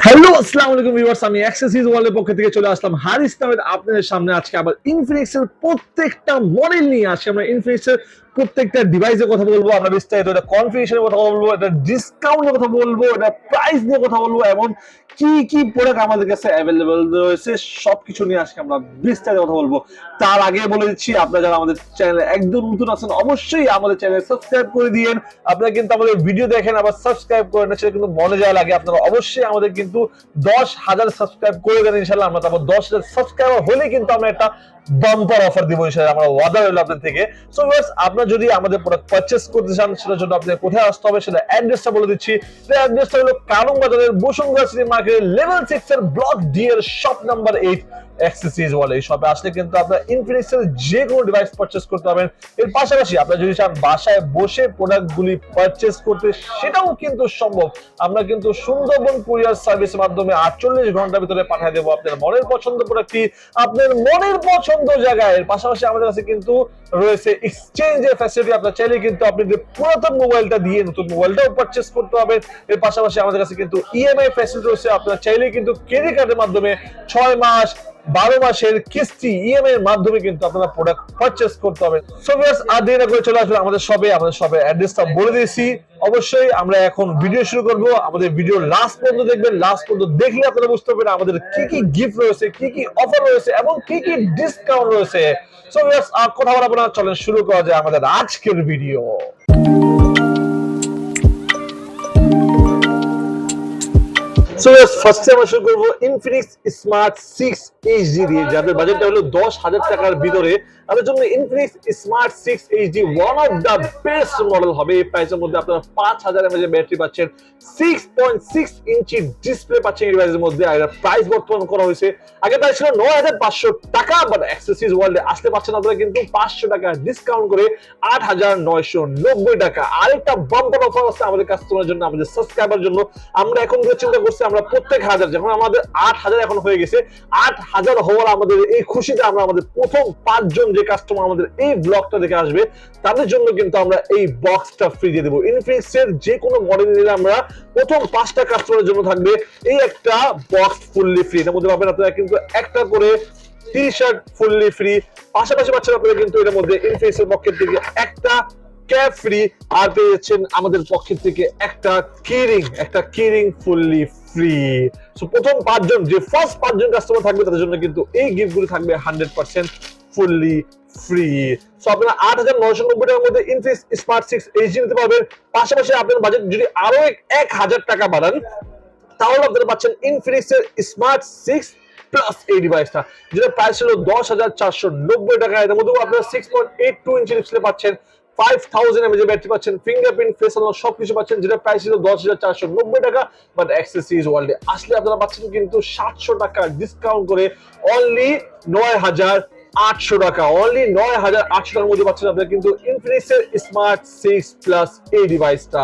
Hello আসসালামু আলাইকুম viewers, আমি অ্যাক্সেসরিজ ওয়ার্ল্ডের পক্ষ থেকে চলে আসলাম হারিস নামের আপনাদের সামনে আজকে আবার ইনফিনিক্স এর প্রত্যেকটা মডেল নিয়ে আসি। আমরা ইনফিনিক্স এর প্রত্যেকটা ডিভাইসের কথা বলবো, আমরা বিস্তারিত এটা কনফিগারেশনের কথা বলবো, এটা ডিসকাউন্টের কথা বলবো, এটা প্রাইস নিয়ে কথা বলবো, এবং কি কি প্রোডাক্ট আমাদের কাছে অ্যাভেলেবল রয়েছে সবকিছু নিয়ে আজকে আমরা বিস্তারিত কথা বলবো। তার আগে বলে দিচ্ছি, আপনারা যারা আমাদের চ্যানেলে একদম নতুন আছেন অবশ্যই আমাদের চ্যানেল সাবস্ক্রাইব করে দিয়েন। আপনারা কিন্তু আমাদের ভিডিও দেখেন আবার সাবস্ক্রাইব করেন না, সেটা কিন্তু মনে যাওয়া লাগে। আপনারা অবশ্যই আমাদের কিন্তু 10,000 সাবস্ক্রাইব করে দেন ইনশাআল্লাহ। আমরা তারপর 10,000 সাবস্ক্রাইবার হলে কিন্তু আমরা একটা বাম্পার অফার দিব ইনশাআল্লাহ, আমরা ওয়াদা রইল আপনাদের থেকে। সো ভিউয়ার্স, আপনারা যদি আমাদের প্রোডাক্ট পারচেজ করতে চান সেটার জন্য আপনাদের কোথায় আসতে হবে সেটা অ্যাড্রেসটা বলে দিচ্ছি। অ্যাড্রেসটা হলো কারণ বাজারের বসুন্ধরা সিটি মার্কেটের লেভেল 6 এর ব্লক ডি এর শপ নাম্বার 8 অ্যাক্সেসরিজ ওয়ার্ল্ড। এই শপে আসলে কিন্তু আপনারা ইনফিনিক্স এর যে কোনো ডিভাইস পারচেজ করতে পারবেন। এর পাশাপাশি আপনারা যদি চান বাসায় বসে প্রোডাক্টগুলি পারচেজ করতে সেটাও কিন্তু সম্ভব। আমরা কিন্তু সুন্দরবন কুরিয়ার সার্ভিসের মাধ্যমে 48 ঘন্টার ভিতরে পাঠিয়ে দেবো আপনার মনের পছন্দ প্রোডাক্টটি আপনার মনের পছন্দ জায়গায়। এর পাশাপাশি আমাদের কাছে কিন্তু রয়েছে এক্সচেঞ্জের ফ্যাসিলিটি। আপনার চাইলে কিন্তু আপনি যে পুরাতন মোবাইলটা দিয়ে নতুন মোবাইলটাও পারচেজ করতে পারবেন। এর পাশাপাশি আমাদের কাছে কিন্তু ইএমআই ফ্যাসিলিটি রয়েছে। আপনারা চাইলে কিন্তু ক্রেডিট কার্ডের মাধ্যমে 6 মাস 12 মাসের কিস্তি ইএমআই এর মাধ্যমে কিন্তু আপনারা প্রোডাক্ট পারচেজ করতে পারবেন। সো ভিউয়ার্স, আর দেরি না করে চলে আসবেন আমাদের শপে। আমাদের শপের অ্যাড্রেসটা বলে দিয়েছি। অবশ্যই আমরা এখন ভিডিও শুরু করব। আমাদের ভিডিও লাস্ট পর্যন্ত দেখবেন। লাস্ট পর্যন্ত দেখলে আপনারা বুঝতে পারবেন আমাদের কি কি গিফট রয়েছে, কি কি অফার রয়েছে এবং কি কি ডিসকাউন্ট রয়েছে। সো ভিউয়ার্স, আর কথা বলবো না, চলেন শুরু করা যায় আমাদের আজকের ভিডিও। সো ফার্স্টে আমরা শুরু করবো ইনফিনিক্স স্মার্ট 6 এইচডি দিয়ে, যাদের বাজেটটা হলো 10,000 টাকার ভিতরে। তাদের জন্য Infinix smart 6 HD one of the best model হবে। এই প্রাইসের মধ্যে আপনারা 5000 mAh ব্যাটারি পাচ্ছেন, 6.6 ইঞ্চি ডিসপ্লে পাচ্ছেন এই ডিভাইসের মধ্যে। আর এর প্রাইস বর্তমান করা হয়েছে, আগে প্রাইস ছিল 9500 টাকা, বাট অ্যাক্সেসরিজ ওয়ার্ল্ডে আসতে পাচ্ছেন আপনারা কিন্তু 500 টাকা ডিসকাউন্ট করে 8990 টাকা। আরেকটা বাম্পার অফার আছে আমাদের কাস্টমারের জন্য, আমাদের সাবস্ক্রাইবার জন্য। আমরা এখন চিন্তা করছি আমরা প্রত্যেক 1000, যখন আমাদের 8000 এখন হয়ে গেছে, 8000 হওয়ার আমাদের এই খুশিতে আমরা আমাদের প্রথম 5 জন যে কাস্টমার আমাদের এই ব্লগটা দেখে আসবে তাদের জন্য কিন্তু আমরা এই বক্সটা ফ্রি দিয়ে দেবো। ইনফিনিক্স এর যে কোনো মডেল নিলে আমরা প্রথম 5টা কাস্টমারের জন্য থাকবে এই একটা বক্স ফুললি ফ্রি। এর মধ্যে পাবেন আপনারা কিন্তু একটা করে টি শার্ট ফুললি ফ্রি, পাশাপাশি পাচ্ছেন আপনারা কিন্তু এর মধ্যে ইনফিনিক্স এর পক্ষের থেকে একটা ক্যাপ ফ্রি, আর পেয়েছেন আমাদের পক্ষের থেকে একটা কিরিং ফুললি ফ্রি। সো প্রথম 5 জন, যে ফার্স্ট 5 জন কাস্টমার থাকবে তাদের জন্য কিন্তু এই গিফটগুলো থাকবে 100% ফুললি ফ্রি। সো আপনারা 8990 টাকার মধ্যে ইনফিনিক্স স্মার্ট 6 এইচডি নিতে পারবেন। পাশাপাশি আপনার বাজেট যদি আরো 1000 টাকা বাড়ান তাহলে আপনারা পাচ্ছেন ইনফিনিক্স এর স্মার্ট 6 প্লাস এই ডিভাইসটা, যেটা প্রাইস ছিল 10,490 টাকা। এর মধ্যে আপনারা 6.82 ইঞ্চি ডিসপ্লে পাচ্ছেন, 5000 mAh ব্যাটারি পাচ্ছেন, ফিঙ্গারপ্রিন্ট ফেস আনলক সবকিছু পাচ্ছেন, যেটা প্রাইস ছিল 10,490 টাকা, বাট অ্যাক্সেসরিজ ওয়ার্ল্ডে আসলে আপনারা পাচ্ছেন কিন্তু 700 টাকা ডিসকাউন্ট করে অনলি 9,800 টাকা। অনলি 9,800 টাকার মধ্যে পাচ্ছেন আপনারা কিন্তু ইনফিনিক্স এর স্মার্ট 6 প্লাস এই ডিভাইসটা।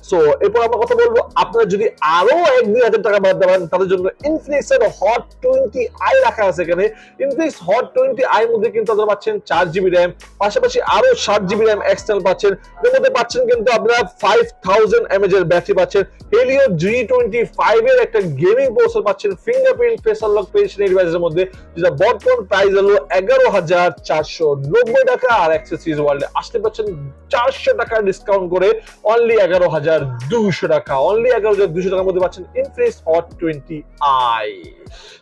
সো এরপর আমরা কথা বলবো, আপনারা যদি আরো 1-2,000 টাকা বাড়াতে পারেন তাদের জন্য ইনফিনিক্স এর হট 20i রাখা আছে এখানে। ইনফিনিক্স হট 20i এর মধ্যে কিন্তু আপনারা পাচ্ছেন 4GB র্যাম, পাশাপাশি আরো 7GB র্যাম এক্সটার্নাল পাচ্ছেন। এর মধ্যে পাচ্ছেন কিন্তু আপনারা 5000 mAh এর ব্যাটারি পাচ্ছেন, হেলিও G25 এর একটা গেমিং প্রসেসর পাচ্ছেন, ফিঙ্গারপ্রিন্ট ফেস আনলক পেয়েছেন এই ডিভাইসের মধ্যে, যেটা বর্তমান প্রাইস হলো 11,490 টাকা। আর অ্যাক্সেসরিজ ওয়ার্ল্ডে আসতে পাচ্ছেন 400 টাকা ডিসকাউন্ট করে অনলি 11,200 টাকা। অনলি 11,200 টাকার মধ্যে পাচ্ছেন Infinix hot 20i।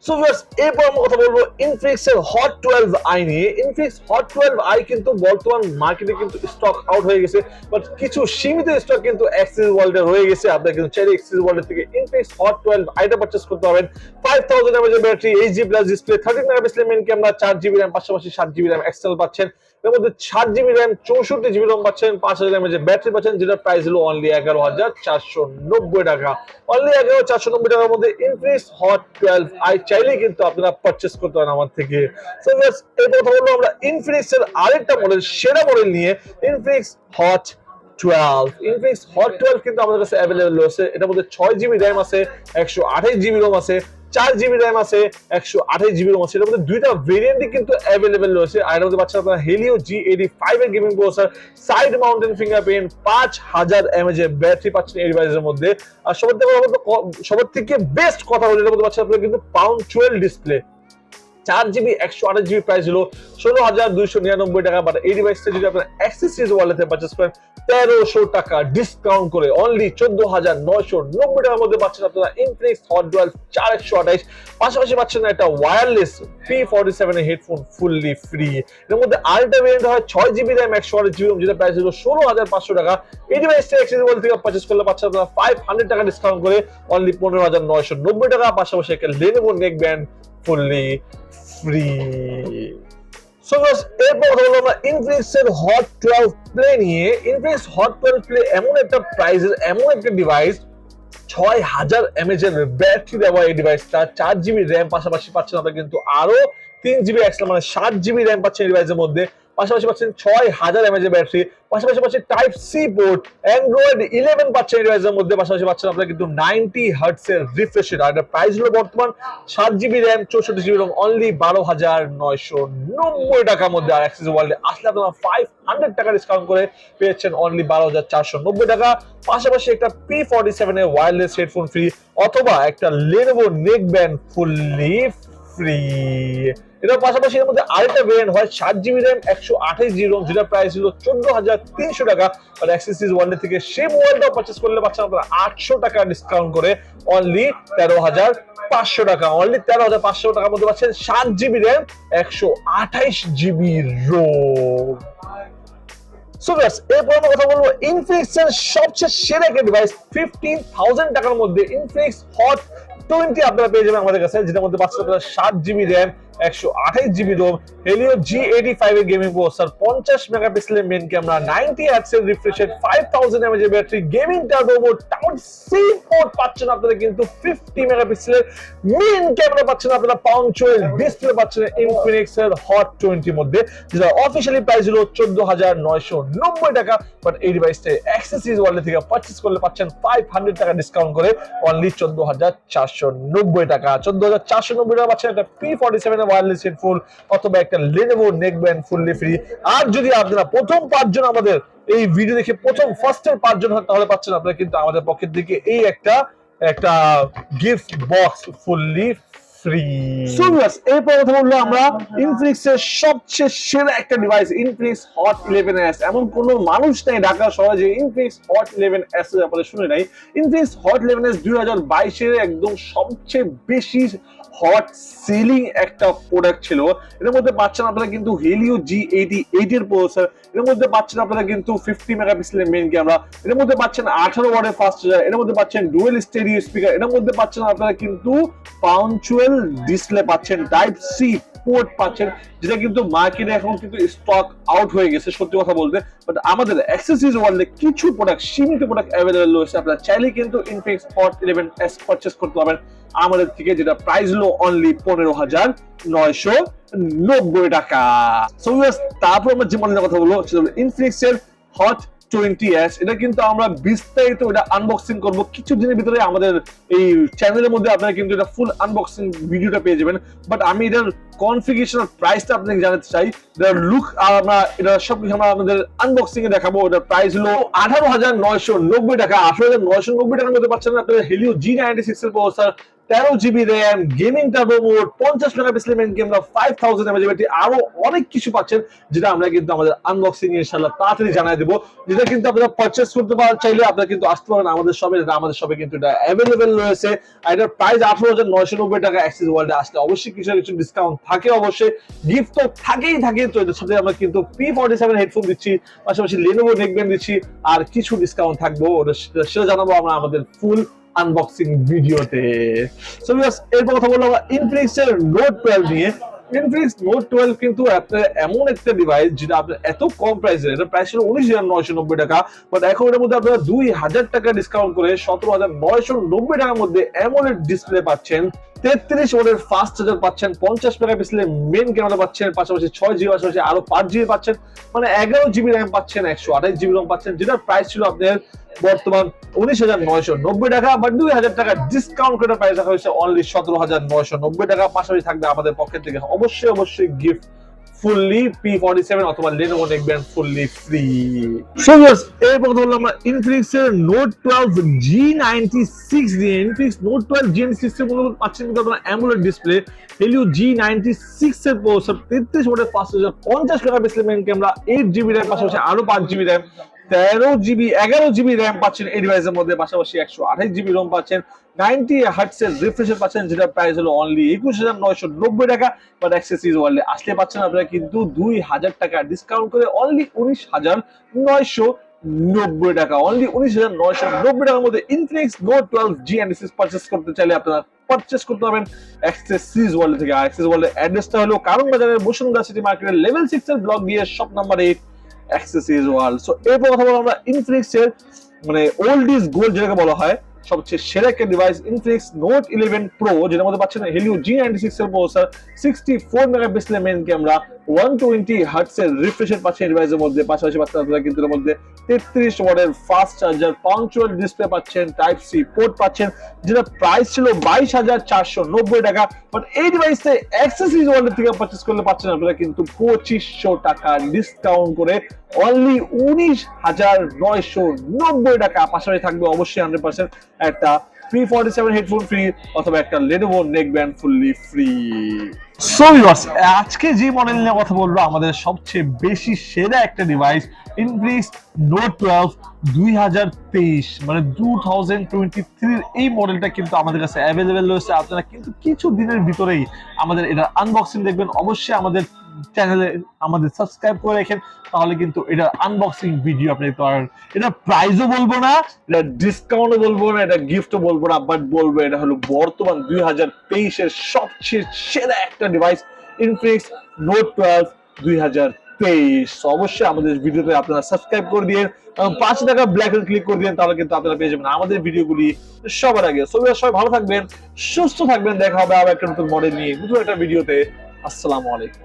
So viewers, এরপর আমরা কথা বলবো ইনফিনিক্স এর হট 12i নিয়ে। ইনফিনিক্স হট 12i কিন্তু বর্তমান মার্কেটে কিন্তু স্টক আউট হয়ে গেছে, বাট কিছু সীমিত স্টক কিন্তু অ্যাক্সেসরিজ ওয়ার্ল্ডে রয়ে গেছে। আপনারা কিন্তু চাইলে অ্যাক্সেসরিজ ওয়ার্ল্ড থেকে ইনফিনিক্স হট 12i টা পারচেজ করতে পারবেন। 5000 mAh battery, HD plus display, 13 megapixel main camera, 4GB RAM, পাশাপাশি 7GB র্যাম এক্সটার্নাল পাচ্ছেন। এর মধ্যে 7GB র্যাম, 64GB রম পাচ্ছেন, 5000 mAh ব্যাটারি পাচ্ছেন, যেটা প্রাইস হলো অনলি 11,490 টাকা। অনলি 11,490 টাকার মধ্যে ইনফিনিক্স হট 12i চাইলে কিন্তু আপনারা পারচেজ করতে পারেন আমার থেকে। সো গাইস, এই কথা বলবো আমরা ইনফিনিক্স এর আরেকটা মডেল, সেরা মডেল নিয়ে, ইনফিনিক্স হট 12। ইনফিনিক্স হট 12 কিন্তু আমাদের কাছে अवेलेबल রয়েছে। এটার মধ্যে 6GB র‍্যাম আছে, 128GB রম আছে, 4GB র্যাম আছে, 128GB রোম আছে। এর মধ্যে দুইটা ভেরিয়েন্টই কিন্তু অ্যাভেলেবেল রয়েছে। আর এর মধ্যে পাচ্ছেন আপনারা হেলিও G85 এর gaming processor, side mountain fingerprint, 5000 mAh এর ব্যাটারি পাচ্ছেন এই ডিভাইসের মধ্যে। আর সবার থেকে বেস্ট কথা হলো এর মধ্যে পাচ্ছেন আপনারা কিন্তু পাউঞ্চুয়াল ডিসপ্লে। 4GB 128GB প্রাইস হলো 16,299 টাকা, বাট এই ডিভাইসটা যদি আপনার অ্যাক্সেসরিজ ওয়ালেটে পারচেজ করেন 1300 টাকা ডিসকাউন্ট করে অনলি 14,990 টাকার মধ্যে পাচ্ছেন আপনারা ইনফিনিক্স হট ডুয়াল 4128। পাশাপাশি পাচ্ছেন একটা ওয়্যারলেস P47 এর হেডফোন ফুললি ফ্রি। এর মধ্যে আলট্রা ভেরিয়েন্ট হয় 6GB র্যাম 128GB রোম, যেটা প্রাইস হলো 16,500 টাকা। এই ডিভাইসটা অ্যাক্সেসরিজ ওয়ালেট থেকে পারচেজ করলে পাচ্ছেন আপনারা 500 টাকা ডিসকাউন্ট করে অনলি 15,990 টাকা। পাশাপাশি একটা Lenovo neckband fully free. So guys, এরপর হলো আমরা ইনফিনিক্সের হট 12 প্লে নিয়ে। ইনফিনিক্স হট 12 প্লে এমন একটা প্রাইসের এমন একটা ডিভাইস, 6000 mAh এর ব্যাটারি দেওয়া এই ডিভাইসটা, 4GB র্যাম, পাশাপাশি পাচ্ছেন আপনারা কিন্তু আরো 3GB এক্সট্রা মানে 7GB র্যাম পাচ্ছেন এই ডিভাইসের মধ্যে। পাশাপাশি পাচ্ছেন 6000 mAh এর ব্যাটারি, পাশাপাশি পাচ্ছেন টাইপ সি পোর্ট, অ্যান্ড্রয়েড 11 পাচ্ছেন এই ডিভাইসের মধ্যে। পাশাপাশি পাচ্ছেন আপনারা কিন্তু 90 হার্টজ এর রিফ্রেশ রেট। আর এটার প্রাইস হলো বর্তমান 7GB RAM 64GB Rome only 12,990 টাকার মধ্যে। আর অ্যাক্সেস ওয়ার্ল্ডে আসলে আপনারা 500 টাকা ডিসকাউন্ট করে পেয়েছেন অনলি 12,490 টাকা। পাশাপাশি একটা P47 এর ওয়্যারলেস হেডফোন ফ্রি, অথবা একটা লেনোভো নেকব্যান্ড ফুললি ফ্রি। এটার পাশাপাশি এর মধ্যে আরেকটা ভেরিয়েন্ট হয় 7GB র্যাম 128GB রোম, যেটা প্রাইস হলো 14,300 টাকা। আর অ্যাক্সেসরিজ ওয়ার্ল্ড থেকে সেই মোবাইলটাও পারচেজ করলে পাচ্ছেন আপনারা 800 টাকা ডিসকাউন্ট করে অনলি 13,500 টাকা। অনলি 13,500 টাকার মধ্যে পাচ্ছেন 7GB RAM 128GB Rome. So guys, এরপর আমরা কথা বলবো ইনফিনিক্সের সবচেয়ে সেরা একটা ডিভাইস 15,000 টাকার মধ্যে ইনফিনিক্স হট 20 আপনারা পেয়ে যাবেন আমাদের কাছে, যেটার মধ্যে পাচ্ছেন আপনারা 7GB RAM 128GB Rome, Helio G85 এর গেমিং প্রসেসর, 50 মেগাপিক্সেলের মেইন ক্যামেরা, 90 হার্টজ এর রিফ্রেশ রেট, 5000 mAh এর ব্যাটারি, গেমিং টার্বো মোড, টাউন সি পোর্ট পাচ্ছেন আপনারা কিন্তু 50 মেগাপিক্সেলের মেইন ক্যামেরা পাচ্ছেন আপনারা, পাউঞ্চুয়াল ডিসপ্লে পাচ্ছেন ইনফিনিক্স এর হট 20 মধ্যে, যেটা অফিশিয়ালি প্রাইস হলো 14,990 টাকা। বাট এই ডিভাইসটা অ্যাক্সেসরিজ ওয়ালেট থেকে পারচেজ করলে পাচ্ছেন 500 টাকা ডিসকাউন্ট করে অনলি 14,490 টাকা। 14,490 টাকা পাচ্ছেন একটা P47 এর ওয়্যারলেস হেডফোন, অথবা একটা লেনোভো নেকব্যান্ড ফুললি ফ্রি। আর যদি আপনারা প্রথম 5 জন আমাদের এই ভিডিও দেখে ফার্স্টের 5 জন হন, তাহলে পাচ্ছেন আপনারা কিন্তু আমাদের পকেট থেকে এই একটা gift box fully free. So guys, এরপর কথা বলবো আমরা ইনফিনিক্সের সবচেয়ে সেরা একটা ডিভাইস ইনফিনিক্স হট 11s। এমন কোন মানুষ নাই ঢাকা শহরে যে ইনফিনিক্স হট 11s এর ব্যাপারে শুনে নাই। ইনফিনিক্স হট 11s 2022 এর একদম সবচেয়ে বেশি হট সেলিং একটা প্রোডাক্ট ছিল। এর মধ্যে পাচ্ছেন আপনারা কিন্তু হেলিও G88 এর প্রসেসর, এর মধ্যে পাচ্ছেন আপনারা কিন্তু 50 মেগাপিক্সেলের মেইন ক্যামেরা, এর মধ্যে পাচ্ছেন 18 ওয়াটের ফাস্ট চার্জার, এর মধ্যে পাচ্ছেন ডুয়াল স্টেরিও স্পিকার, এর মধ্যে পাচ্ছেন আপনারা কিন্তু পাউঞ্চুয়াল ডিসপ্লে পাচ্ছেন, টাইপ সি পোর্ট পাচ্ছেন, যেটা কিন্তু মার্কেটে এখন কিন্তু স্টক আউট হয়ে গেছে সত্যি কথা বলতে। বাট আমাদের অ্যাক্সেসরিজ ওয়ার্ল্ডে কিছু প্রোডাক্ট, সীমিত প্রোডাক্ট অ্যাভেলেবল রয়েছে। আপনারা চাইলে কিন্তু ইনফিনিক্স হট 11s পারচেজ করতে পারবেন আমাদের থেকে, যেটা প্রাইস হলো অনলি 15,990 টাকা। সো তারপর আমরা যে মডেলের কথা বলবো সেটা হলো ইনফিনিক্স এর হট 20s। এটা কিন্তু আমরা বিস্তারিত এটা আনবক্সিং করব কিছু দিনের ভিতরে আমাদের এই চ্যানেলের মধ্যে। আপনারা কিন্তু এটা ফুল আনবক্সিং ভিডিওটা পেয়ে যাবেন। বাট আমি এটার কনফিগারেশন প্রাইসটা আপনাদের জানাতে চাই। এটার লুক আর আমরা এটা সবকিছু আমরা আমাদের আনবক্সিং এ দেখাবো। এটার প্রাইস হলো 18,990 টাকা। 18,990 টাকার মধ্যে পাচ্ছেন আপনারা হেলিও G96 এর processor, 13GB RAM, gaming turbo mode, 50 মেগাপিক্সেলের মেইন ক্যামেরা, 5000 mAh ব্যাটারি, আরো অনেক কিছু পাচ্ছেন, যেটা আমরা কিন্তু আমাদের আনবক্সিং এ ইনশাআল্লাহ তাড়াতাড়ি জানাই দেব। যেটা কিন্তু আপনারা পারচেজ করতে চাইলে আপনারা কিন্তু আসতে পারেন আমাদের শপে। আমাদের শপে কিন্তু এটা অ্যাভেলেবেল রয়েছে। আর এটার প্রাইস 18,990 টাকা। অ্যাক্সেস ওয়ার্ল্ডে আসলে অবশ্যই কিছু কিছু ডিসকাউন্ট থাকে, অবশ্যই গিফট তো থাকেই থাকে। তো এটার সাথে আমরা কিন্তু P47 হেডফোন দিচ্ছি, পাশাপাশি লেনোভো নেকব্যান্ড দিচ্ছি, আর কিছু ডিসকাউন্ট থাকবো, সেটা জানাবো আমরা আমাদের ফুল আনবক্সিং ভিডিওতে। সো ভিউয়ার্স, এরপর কথা বলবো আমরা ইনফিনিক্স এর নোট 12 নিয়ে। ইনফিনিক্স নোট 12 কিন্তু আপনার এমন একটা ডিভাইস যেটা আপনার এত কম প্রাইসে, এটা প্রাইস ছিল 19,990 টাকা, বাট এখন এর মধ্যে আপনারা 2000 টাকা ডিসকাউন্ট করে 17,990 টাকার মধ্যে অ্যামোলেড ডিসপ্লে পাচ্ছেন, 33 ওয়াটের ফাস্ট চার্জার পাচ্ছেন, 50 মেগাপিক্সেলের মেইন ক্যামেরা পাচ্ছেন, পাশাপাশি 6 জিবি পাশাপাশি আরো 5 জিবি পাচ্ছেন, মানে 11 জিবি র্যাম পাচ্ছেন, 128 জিবি রম পাচ্ছেন, যেটার প্রাইস ছিল আপনাদের বর্তমান 19,990 টাকা, বাট 2,000 টাকা ডিসকাউন্ট করে প্রাইস রাখা হয়েছে অনলি 17,990 টাকা। পাশাপাশি থাকবে আমাদের পকেট থেকে অবশ্যই গিফট ফুললি P47 অথবা Lenovo neckband fully free. So viewers, এরপর কথা বললাম আমরা ইনফিনিক্স এর নোট 12 G96 দিয়ে। ইনফিনিক্স নোট 12 G96 এর মধ্যে পাচ্ছেন কিন্তু আপনারা অ্যামোলেড ডিসপ্লে, হেলিও G96 এর প্রসেসর, 33 ওয়াটের ফাস্ট চার্জার, 50 মেগাপিক্সেলের মেইন ক্যামেরা, 8 জিবি র্যাম, পাশাপাশি আরো 5 জিবি র্যাম, 11 জিবি র্যাম পাচ্ছেন এই ডিভাইসের মধ্যে, পাশাপাশি 128 জিবি রম পাচ্ছেন, 90 হার্টজের রিফ্রেশার পাচ্ছেন, যেটা প্রাইস হলো অনলি 21,990 টাকা। বাট অ্যাক্সেসরিজ ওয়ার্ল্ডে আসলে পাচ্ছেন আপনারা কিন্তু 2,000 টাকা ডিসকাউন্ট করে অনলি 19,990 টাকা। অনলি 19,990 টাকার মধ্যে ইনফিনিক্স নোট 12 G96 পারচেজ করতে চাইলে আপনারা পারচেজ করতে পারবেন অ্যাক্সেসরিজ ওয়ার্ল্ড থেকে। অ্যাক্সেসরিজ ওয়ার্ল্ডের অ্যাড্রেসটা হলো কারণ বাজারের বসুন্ধরা সিটি মার্কেটের লেভেল 6 এর ব্লক দিয়ে shop number 8 accessories world. So এরপর কথা বলবো আমরা ইনফিনিক্স এর মানে ওল্ড ইজ গোল্ড যেটাকে বলা হয় সবচেয়ে সেরা একটা ডিভাইস ইনফিনিক্স নোট 11 প্রো, যেটার মধ্যে পাচ্ছেন হেলিও G96 এর প্রসেসর, 64 মেগাপিক্সেলের মেইন ক্যামেরা, 120 হার্টজের রিফ্রেশ রেট পাচ্ছেন এই ডিভাইসের মধ্যে, পাশাপাশি পাচ্ছেন আপনারা কিন্তু এর মধ্যে 33 ওয়াটের ফাস্ট চার্জার, পাঞ্চুয়াল ডিসপ্লে পাচ্ছেন, টাইপ সি পোর্ট পাচ্ছেন, যেটা প্রাইস ছিল 22,490 টাকা। বাট এই ডিভাইসে অ্যাক্সেসরিজ ওয়ার্ল্ড থেকে পারচেজ করলে পাচ্ছেন আপনারা কিন্তু 2,500 টাকা ডিসকাউন্ট করে অনলি 19,990 টাকা। পাশাপাশি থাকবে অবশ্যই 100% একটা P47 হেডফোন ফ্রি অথবা একটা Lenovo neckband fully free. So viewers, আজকে যে মডেল নিয়ে কথা বলবো আমাদের সবচেয়ে বেশি সেরা একটা ডিভাইস ইনফিনিক্স নোট 12 2023 মানে 2023 এই মডেলটা কিন্তু আমাদের কাছে অ্যাভেলেবেল রয়েছে। আপনারা কিন্তু কিছু দিনের ভিতরেই আমাদের এটা আনবক্সিং দেখবেন। অবশ্যই আমাদের চ্যানেলে আমাদের সাবস্ক্রাইব করে রাখেন, তাহলে কিন্তু এটা আনবক্সিং ভিডিও আপনি দেখতে পারবেন। এটা প্রাইসও বলবো না, এটা ডিসকাউন্টও বলবো না, এটা গিফটও বলবো না, বাট বলবো এটা হলো বর্তমান 2023 এর সবচেয়ে সেরা একটা ডিভাইস ইনফিনিক্স নোট 12 2023। অবশ্যই আমাদের ভিডিওতে আপনারা সাবস্ক্রাইব করে দিন এবং 5 টাকা ব্ল্যাক এন্ড ক্লিক করে দিন, তাহলে কিন্তু আপনারা পেয়ে যাবেন আমাদের ভিডিওগুলি সবার আগে। সবাই ভালো থাকবেন, সুস্থ থাকবেন, দেখা হবে আবার একটা নতুন মডেল নিয়ে নতুন একটা ভিডিওতে। আসসালামু আলাইকুম।